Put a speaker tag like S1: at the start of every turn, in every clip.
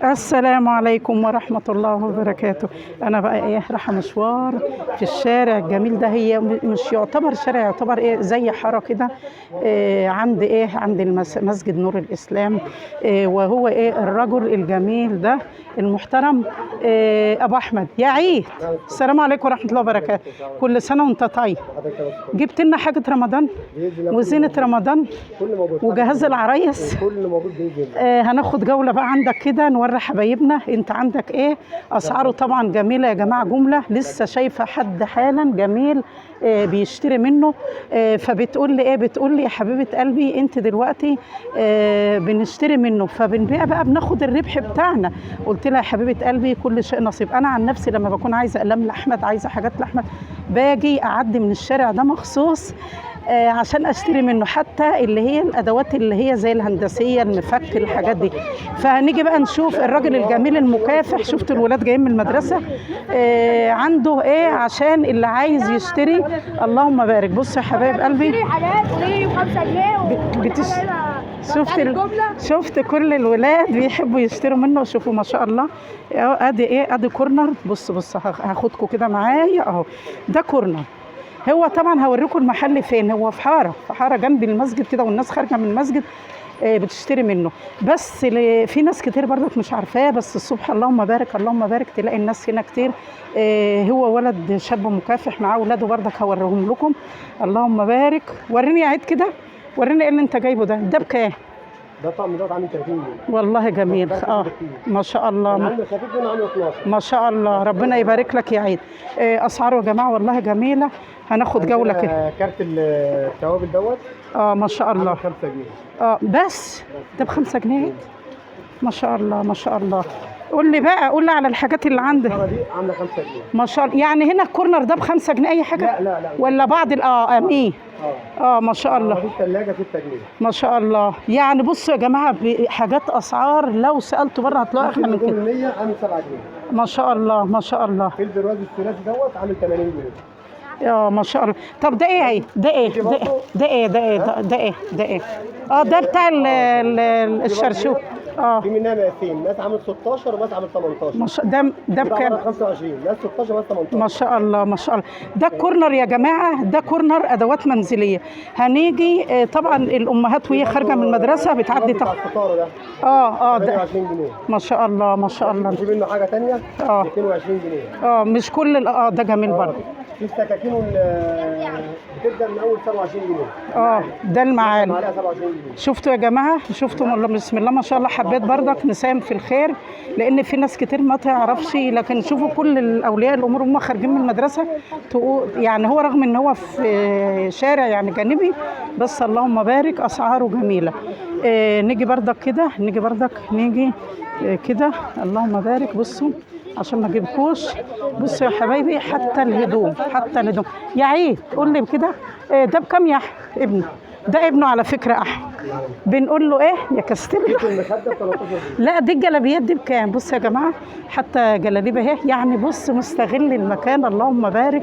S1: السلام عليكم ورحمة الله وبركاته. أنا بقى رايحة مشوار في الشارع الجميل ده. هي مش يعتبر شارع، يعتبر زي حارة كده. عند عند مسجد نور الإسلام. وهو الرجل الجميل ده المحترم، أبو أحمد. يا عيد، السلام عليكم ورحمة الله وبركاته. كل سنة وأنت طيب. جبت لنا حاجة رمضان وزينة رمضان وجهاز العرايس. هناخد جولة بقى عندك كده، نوري حبايبنا انت عندك اسعاره طبعا جميله يا جماعه. جمله لسه شايفه حد حالا جميل بيشتري منه. فبتقول لي بتقول لي يا حبيبه قلبي انت دلوقتي بنشتري منه فبنبيع بقى بناخد الربح بتاعنا. قلت لها يا حبيبه قلبي كل شيء نصيب. انا عن نفسي لما بكون عايزه اقلام لاحمد، عايزه حاجات لاحمد، باجي اعدي من الشارع ده مخصوص عشان اشتري منه، حتى اللي هي الادوات اللي هي زي الهندسيه، المفك، الحاجات دي. فهنيجي بقى نشوف الراجل الجميل المكافح. شفت الولاد جايين من المدرسه عنده عشان اللي عايز يشتري. اللهم بارك. بصوا يا حبايب قلبي، شفت كل الولاد بيحبوا يشتروا منه. شوفوا ما شاء الله. ادي كورنر. بص هاخدكم كده معايا اهو. ده كورنر. هو طبعا هوريكم المحل فين. هو في حاره جنب المسجد كده، والناس خارجه من المسجد بتشتري منه. بس في ناس كتير برضك مش عارفاه، بس الصبح اللهم بارك اللهم بارك تلاقي الناس هنا كتير. هو ولد شاب مكافح معاه اولاده برضك، هوريهم لكم. اللهم بارك. وريني يا عيد كده، وريني ايه اللي انت جايبه ده. ده بكام؟
S2: ده طقم دوت عامل 30 جنيه.
S1: والله جميل. ما شاء الله. ما شاء الله. ربنا يبارك لك يا عيد. اسعاره يا جماعه والله جميله. هناخد جوله كده.
S2: كارت التوابل دوت
S1: ما شاء الله
S2: 5 جنيه.
S1: بس ده ب5 جنيه. ما شاء الله ما شاء الله. قول لي على الحاجات اللي عندك.
S2: دي عامله 5 جنيه
S1: ما شاء الله. يعني هنا الكورنر ده ب5 جنيه اي حاجه؟
S2: لا
S1: ولا بعض امين. ما شاء الله.
S2: في الثلاجه 6 جنيه.
S1: ما شاء الله. يعني بصوا يا جماعه حاجات اسعار لو سالتوا بره هتلاقوا احلى من كده.
S2: 100 عامل 7 جنيه.
S1: ما شاء الله ما شاء الله.
S2: في البرواز الثلاثي دوت عامل 80 جنيه.
S1: ما شاء الله. طب ده ايه ده بتاع الشرشوف.
S2: في منها مقاسين، ناس عامل 16 وناس عامل 18.
S1: ده بكام؟
S2: 25 ناس 16 وناس 18.
S1: ما شاء الله ما شاء الله. ده كورنر يا جماعه، ده كورنر ادوات منزليه. هنيجي طبعا الامهات وهي خارجه من المدرسه بتعدي
S2: الفطار ده
S1: ده
S2: 20 جنيه.
S1: ما شاء الله ما شاء الله.
S2: في منه حاجه ثانيه 22 جنيه.
S1: مش كل ده جميل برضه.
S2: في السكاكين بتبدا من اول 27 جنيه.
S1: ده المعالي.
S2: عليها 27 جنيه.
S1: شفتوا يا جماعه؟ شفتوا والله بسم الله ما شاء الله. حبيت برضك نساهم في الخير لان في ناس كتير ما تعرفش، لكن شوفوا كل الاولياء الامور هم خارجين من المدرسه يعني هو رغم ان هو في شارع يعني جانبي، بس اللهم بارك اسعاره جميله. نيجي برضك كده، نيجي كده. اللهم بارك. بصوا عشان ما اجيبكوش. بصوا يا حبايبي، حتى الهدوم يا عيد. قول لي كده ده بكام يا ابنه؟ ده ابنه على فكره احمد. بنقول له يا كاستيل. لا دي الجلابيات دي بكام؟ بص يا جماعه، حتى جلاليبه اهي. يعني بص مستغل المكان اللهم بارك.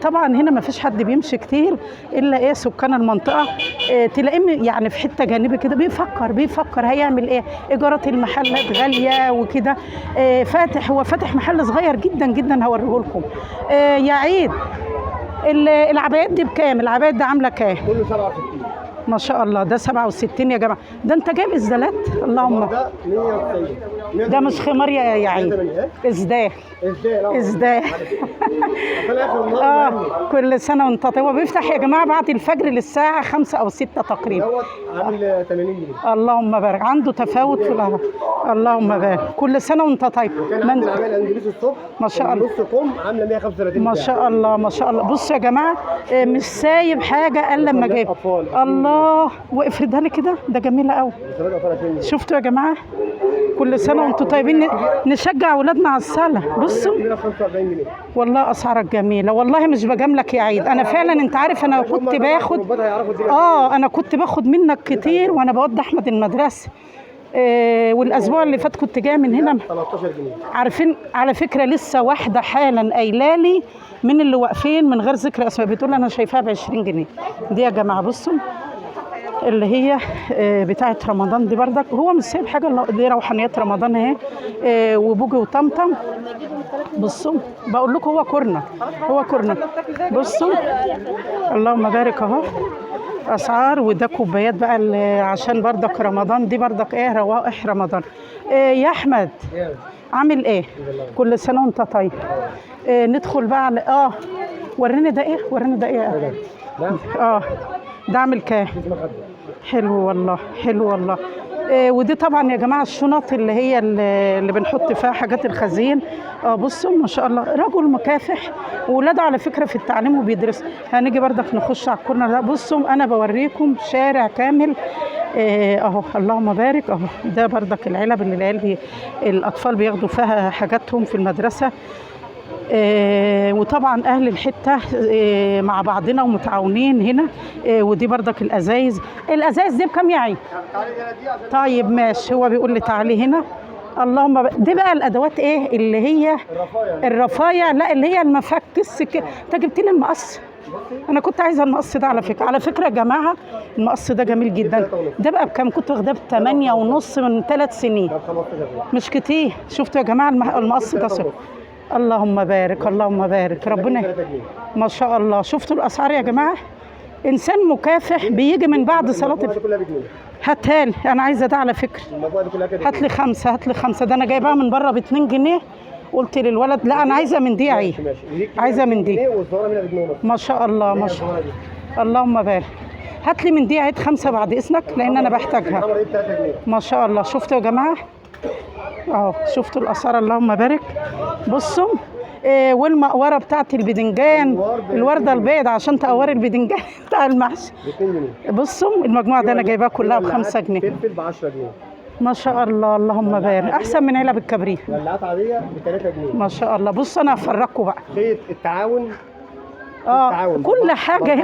S1: طبعا هنا ما فيش حد بيمشي كتير الا سكان المنطقه. تلاقيه يعني في حته جانبي كده بيفكر هيعمل ايجارات المحلات غاليه وكده. هو فاتح محل صغير جدا جدا هوريه لكم. يا عيد العبايات دي بكام؟ العبايات دي عامله كام؟
S2: كله 67.
S1: ما شاء الله. ده 67 يا جماعه. ده انت جايب ازدالات؟ اللهم.
S2: ده 190.
S1: ده مش خمار يا عيد. ازدال. كل سنه وانت طيب. هو بيفتح يا جماعه بعد الفجر للساعه 5 أو 6 تقريبا.
S2: دوت عامل 80 جنيه.
S1: اللهم بارك. عنده تفاوت في الأرض. اللهم بارك. كل سنه وانت طيب.
S2: كان عامل العمال الانجليزي الصبح
S1: ما شاء الله.
S2: نص كم عامله 135.
S1: ما شاء الله ما شاء الله. بصوا يا جماعه مش سايب حاجه الا لما جايب. الله. وافردها لي كده. ده جميله قوي. شفتوا يا جماعه؟ كل سنه وانتم طيبين. نشجع اولادنا على الصلاه. بصوا والله اسعارك جميله. والله مش بجاملك يا عيد. انا فعلا انت عارف انا كنت باخد انا كنت باخد منك كتير وانا بودي احمد المدرسه. والاسبوع اللي فات كنت جايه من هنا
S2: 13 جنيه.
S1: عارفين على فكره لسه واحده حالا قايله لي من اللي واقفين من غير ذكر اسماء، بتقول انا شايفاها ب20 جنيه. دي يا جماعه بصوا اللي هي بتاعه رمضان دي بردك. هو مش سايب حاجه، دي روحانيات رمضان اهي. وبوجي وطمطم. بصوا بقول لكم هو كورنر، هو كورنر. بصوا اللهم بارك اهو اسعار. وده كوبايات بقى عشان بردك رمضان، دي بردك ايه روائح رمضان. يا احمد عامل ايه؟ كل سنه وانت طيب. ندخل بقى على وريني ده ايه، وريني ده ايه. ده عامل كام؟ حلو والله، حلو والله. ودي طبعا يا جماعه الشنط اللي هي اللي بنحط فيها حاجات الخزين. بصوا ما شاء الله رجل مكافح، وولاده على فكره في التعليم وبيدرس. هنيجي بردك نخش على الكورنر ده. بصوا انا بوريكم شارع كامل اهو. اللهم بارك اهو. ده بردك العلب اللي العيال الاطفال بياخدوا فيها حاجاتهم في المدرسه. وطبعا اهل الحته مع بعضنا ومتعاونين هنا. ودي بردك الازايز. الازايز دي بكام يا عين؟ طيب ماشي. هو بيقول لي تعالي هنا. اللهم دي بقى الادوات ايه اللي هي الرفايع. لا اللي هي المفك السكين. انت جبت لي المقص؟ انا كنت عايزه المقص ده على فكره. على فكره يا جماعه المقص ده جميل جدا. ده بقى بكام؟ كنت واخداه ب8.5 من 3 سنين. مش كتير. شفتوا يا جماعه المقص ده اللهم بارك، اللهم بارك. ربنا ما شاء الله. شفتوا الاسعار يا جماعه؟ انسان مكافح بيجي من بعد صلاه هاتها لي. انا عايزه ده على فكره. هات لي 5، هات لي 5. ده انا جايباها من بره ب2 جنيه. قلت للولد لا انا عايزه من دي يا عين، عايزه من دي. ما شاء الله ما شاء الله. اللهم بارك. هات لي من دي عيد 5 بعد اذنك لان انا بحتاجها. ما شاء الله. شفتوا يا جماعه اهو؟ شفتوا الاسعار؟ اللهم بارك. بصوا والمقوره بتاعت البدنجان، الورده البيض عشان تقوري البدنجان بتاع المحشي. بصوا المجموعه ده انا جايباها كلها ب5 جنيه.
S2: فلفل ب10 جنيه.
S1: ما شاء الله. اللهم بارك. احسن من علب الكبريت.
S2: ولعات عاديه ب3 جنيه.
S1: ما شاء الله. بص انا هفرجكم بقى
S2: خيط التعاون.
S1: كل حاجه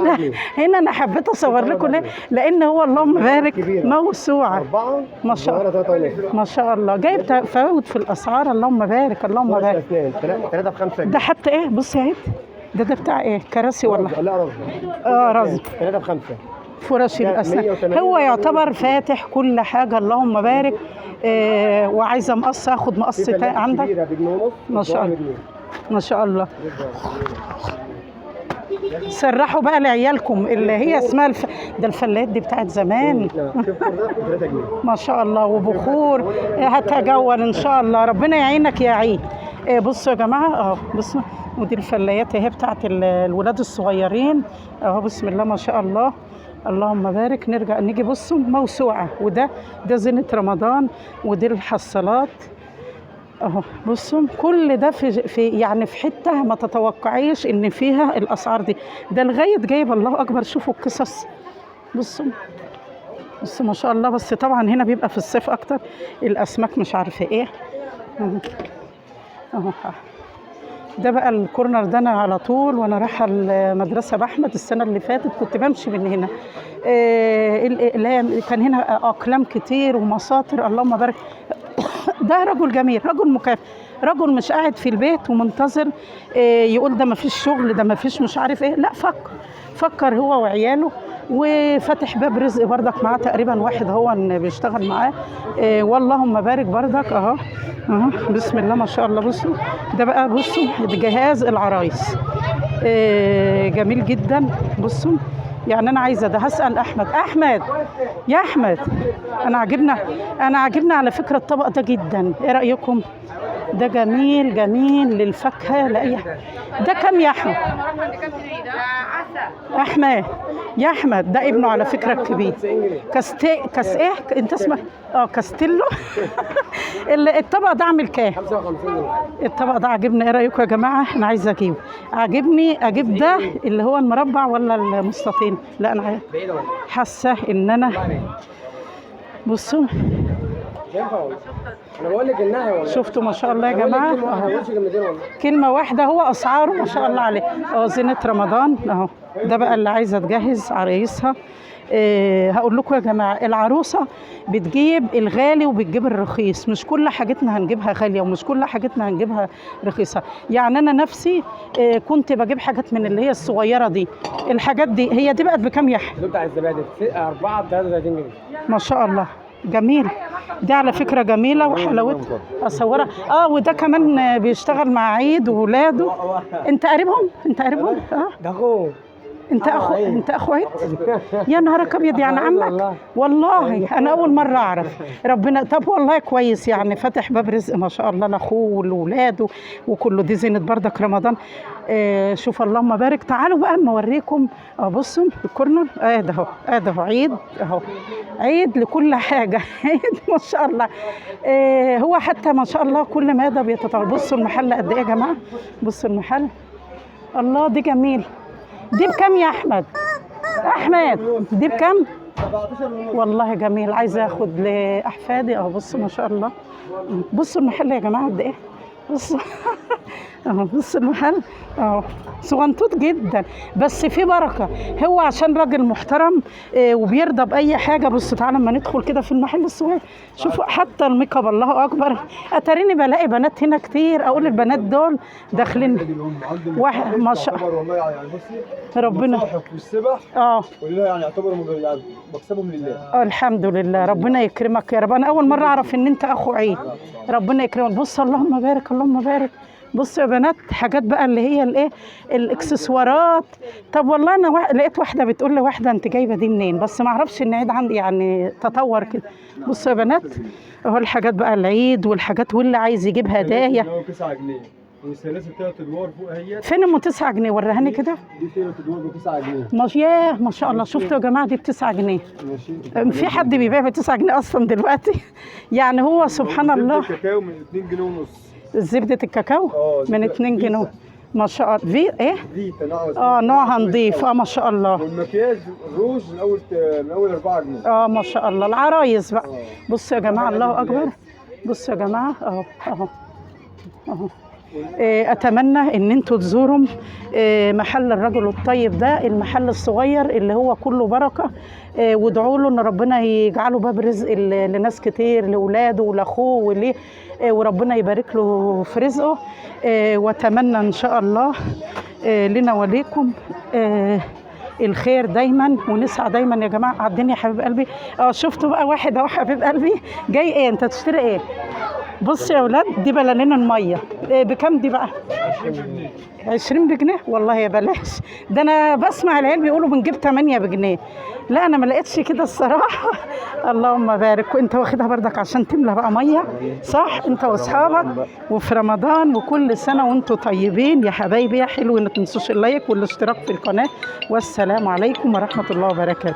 S1: هنا انا حبيت اصور لكم لان هو اللهم بارك موسوعه. ما شاء الله ما شاء الله. جايب تفاوت في الاسعار. اللهم بارك، اللهم بارك.
S2: 3 ب5 جنيه.
S1: ده حتى ايه؟ بص يا عيد. ده بتاع ايه؟ كراسي ولا؟
S2: لا رز.
S1: رز.
S2: 3 ب5.
S1: فرش الاسنان. هو يعتبر فاتح كل حاجه. اللهم بارك. وعايزه مقص اخد مقص تاني عندك. ما شاء الله ما شاء الله. سرحوا بقى لعيالكم اللي هي اسمها ده الفلات دي بتاعت زمان. ما شاء الله. وبخور. هتجول ان شاء الله. ربنا يعينك يا عين. بصوا يا جماعه بصوا. ودي الفلايات اهي بتاعت الولاد الصغيرين اهو. بسم الله ما شاء الله. اللهم بارك. نرجع نيجي بصوا موسوعه. وده زينه رمضان. ودي الحصالات اهو. بصوا كل ده في يعني في حته ما تتوقعيش ان فيها الاسعار دي. ده لغايه جايب الله اكبر. شوفوا القصص. بصوا ما شاء الله. بس طبعا هنا بيبقى في الصيف اكتر الاسماك مش عارفه ايه اهو. ده بقى الكورنر ده انا على طول وانا رايحه المدرسه باحمد السنه اللي فاتت كنت بمشي من هنا. الاقلام كان هنا اقلام كتير ومساطر. اللهم بارك. ده رجل جميل، رجل مكافح، رجل مش قاعد في البيت ومنتظر يقول ده ما فيش شغل، ده ما فيش مش عارف ايه. لا فكر هو وعياله. وفتح باب رزق بردك معاه تقريبا واحد هو بيشتغل معاه. واللهم بارك بردك اهو. بسم الله ما شاء الله. بصوا ده بقى. بصوا جهاز العرايس جميل جدا. بصوا يعني انا عايزه ده. هسال احمد يا احمد. انا عاجبنا على فكره الطبق ده جدا. ايه رايكم؟ ده جميل للفاكهه لاي حاجه. ده كام يا احمد؟ يا احمد ده ابنه على فكره الكبير. كاس ايه انت اسمه؟ كاستيلو. الطبق ده عامل كام؟
S2: 55 جنيه.
S1: الطبق ده عاجبني. ايه رايكم يا جماعه؟ انا عايزه اجيبه. اجيب ده اللي هو المربع ولا المستطيل؟ لا انا حاسه ان انا بصوا
S2: انا بقول لك انها والله.
S1: شفتوا ما شاء الله يا جماعه. كلمه واحده. هو اسعاره ما شاء الله عليه. زينه رمضان اهو. ده بقى اللي عايزه تجهز عرايسها. هقول لكم يا جماعه، العروسه بتجيب الغالي وبتجيب الرخيص، مش كل حاجتنا هنجيبها غاليه ومش كل حاجتنا هنجيبها رخيصه. يعني انا نفسي كنت بجيب حاجات من اللي هي الصغيره دي. الحاجات دي هي دي بقت بكام يا احمد؟
S2: اللي بتاع الزبادي 4 ب 33 جنيه.
S1: ما شاء الله جميل. دي على فكرة جميلة وحلاوتها أصورها. وده كمان بيشتغل مع عيد وولاده. أنت قريبهم؟ أنت قريبهم؟
S2: ده اخوه.
S1: انت اخو عيد؟ يا نهارك ابيض، يعني عمك؟ والله انا اول مره اعرف. ربنا، طب والله كويس، يعني فاتح باب رزق ما شاء الله لاخوه ولاولاده وكله. دي زينه بردك رمضان. شوف اللهم بارك. تعالوا بقى اما اوريكم. بصوا الكورنر، ده اهو، ده اهو عيد اهو، عيد لكل حاجه. عيد ما شاء الله. هو حتى ما شاء الله كل ماذا بيتطور. بصوا المحل قد ايه يا جماعه، بصوا المحل. الله دي جميل. دي بكام يا احمد؟ دي بكام؟
S2: 17
S1: والله جميل. عايزه اخد لاحفادي. بصوا ما شاء الله. بصوا المحل يا جماعه قد ايه. بصوا بصوا المحل صغنطوط جدا بس في بركه. هو عشان راجل محترم وبيرضى باي حاجه. بصوا تعالى اما ندخل كده في المحل الصغير. شوفوا حتى الميك اب الله اكبر. اتاريني بلاقي بنات هنا كتير. اقول البنات دول داخلين واحد ما شاء الله.
S2: يعني بصي
S1: ربنا
S2: والسبح ولله يعني يعتبروا يعني مكسبهم لله.
S1: الحمد لله. ربنا يكرمك يا رب. انا اول مره اعرف ان انت اخو عيد. ربنا يكرمك. بص اللهم بارك اللهم بارك. بصوا يا بنات حاجات بقى اللي هي الايه الاكسسوارات. طب والله انا لقيت واحده بتقول لواحده انت جايبه دي منين، بس ما اعرفش ان عيد عندي يعني تطور كده. بصوا يا بنات اهو الحاجات بقى العيد والحاجات، واللي عايز يجيب هدايا.
S2: 9 جنيه والسلاسل 3 ادوار فوق اهيت.
S1: فين ام 9 جنيه؟ وريهاني كده.
S2: دي 3 ادوار ب 9 جنيه.
S1: ما شاء الله. شفتوا يا جماعه دي ب 9 جنيه.
S2: ماشي.
S1: في حد بيبيع ب 9 جنيه اصلا دلوقتي؟ يعني هو سبحان الله.
S2: الكاكاو من 2 جنيه ونص.
S1: زبدة الكاكاو من 2 جنيه ما شاء الله.
S2: فيتا
S1: نوعها نظيف. ما شاء الله.
S2: والمكياج الروج من اول 4 جنيه.
S1: ما شاء الله. العرايس بقى. بصوا يا جماعه الله اكبر. بصوا يا جماعه اهو. اتمنى ان انتوا تزوروا محل الرجل الطيب ده، المحل الصغير اللي هو كله بركه. وادعوا له ان ربنا يجعله باب رزق لناس كتير، لاولاده ولاخوه وليه، وربنا يبارك له في رزقه. واتمنى ان شاء الله لنا وليكم الخير دايما، ونسعى دايما يا جماعه. عدني يا حبيب قلبي. شفتوا بقى واحد اهو حبيب قلبي جاي. ايه انت تشتري ايه؟ بص يا اولاد دي بلالين الميه. بكام دي بقى؟ 20 بجنيه. والله يا بلاش. ده انا بسمع العيال بيقولوا بنجيب 8 بجنيه. لا انا ما لقيتش كده الصراحه. اللهم بارك. وانت واخدها بردك عشان تملى بقى ميه صح انت واصحابك وفي رمضان. وكل سنه وانتم طيبين يا حبايبي يا حلو. ما تنسوش اللايك والاشتراك في القناه. والسلام عليكم ورحمه الله وبركاته.